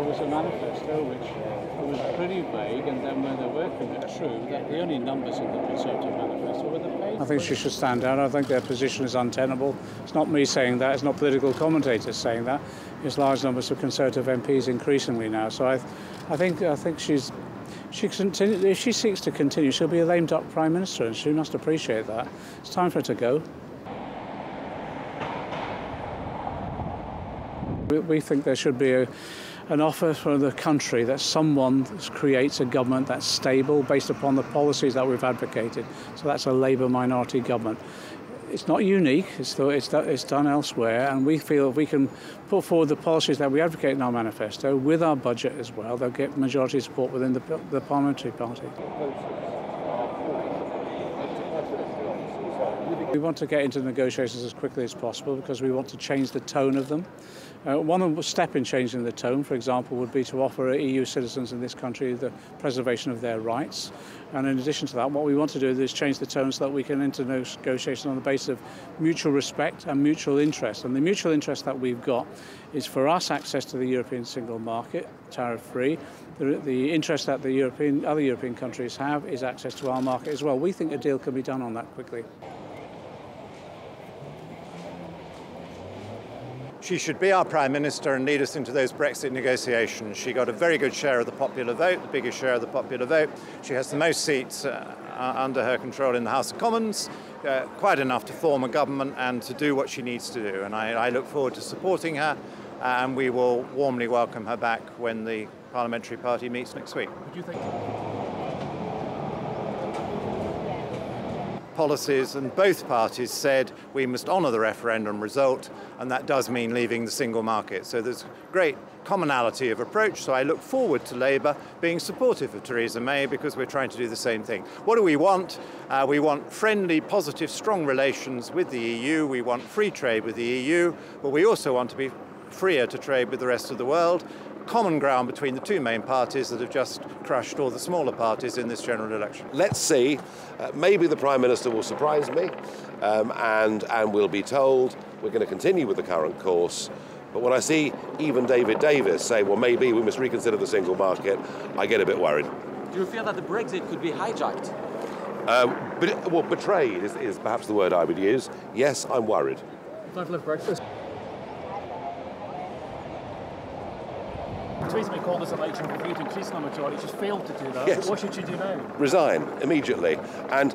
There was a manifesto which was pretty vague, and then when they were true, that the only numbers in the Conservative manifesto were the pay. I think she should stand down. I think their position is untenable. It's not me saying that. It's not political commentators saying that. It's large numbers of Conservative MPs increasingly now. So I think if she seeks to continue, she'll be a lame duck Prime Minister, and she must appreciate that. It's time for her to go. We think there should be an offer for the country that someone creates a government that's stable based upon the policies that we've advocated. So that's a Labour minority government. It's not unique, it's done elsewhere, and we feel if we can put forward the policies that we advocate in our manifesto with our budget as well, they'll get majority support within the parliamentary party. We want to get into negotiations as quickly as possible because we want to change the tone of them. One step in changing the tone, for example, would be to offer EU citizens in this country the preservation of their rights. And in addition to that, what we want to do is change the tone so that we can enter negotiation on the basis of mutual respect and mutual interest. And the mutual interest that we've got is for us access to the European single market, tariff-free. The interest that the other European countries have is access to our market as well. We think a deal can be done on that quickly. She should be our Prime Minister and lead us into those Brexit negotiations. She got a very good share of the popular vote, the biggest share of the popular vote. She has the most seats under her control in the House of Commons, quite enough to form a government and to do what she needs to do. And I look forward to supporting her, and we will warmly welcome her back when the parliamentary party meets next week. What do you think? Policies, and both parties said we must honour the referendum result, and that does mean leaving the single market. So there's great commonality of approach, so I look forward to Labour being supportive of Theresa May because we're trying to do the same thing. What do we want? We want friendly, positive, strong relations with the EU. We want free trade with the EU, but we also want to be freer to trade with the rest of the world. Common ground between the two main parties that have just crushed all the smaller parties in this general election. Let's see. Maybe the Prime Minister will surprise me and we'll be told we're going to continue with the current course. But when I see even David Davis say, well, maybe we must reconsider the single market, I get a bit worried. Do you fear that the Brexit could be hijacked? Well, betrayed is perhaps the word I would use. Yes, I'm worried. Time for breakfast. Theresa May called this election for you to increase the majority. She's failed to do that. Yes. What should she do now? Resign immediately. And,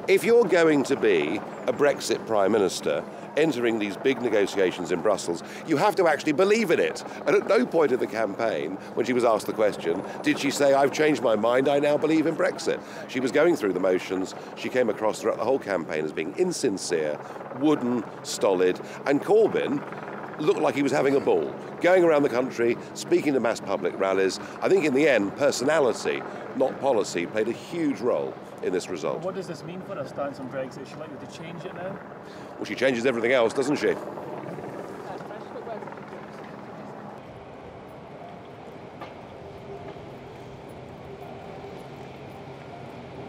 if you're going to be a Brexit Prime Minister entering these big negotiations in Brussels, you have to actually believe in it. And at no point in the campaign, when she was asked the question, did she say, I've changed my mind, I now believe in Brexit. She was going through the motions. She came across throughout the whole campaign as being insincere, wooden, stolid, and Corbyn looked like he was having a ball, going around the country, speaking to mass public rallies. I think in the end, personality, not policy, played a huge role in this result. What does this mean for her stance on Brexit? Is she likely to change it now? Well, she changes everything else, doesn't she?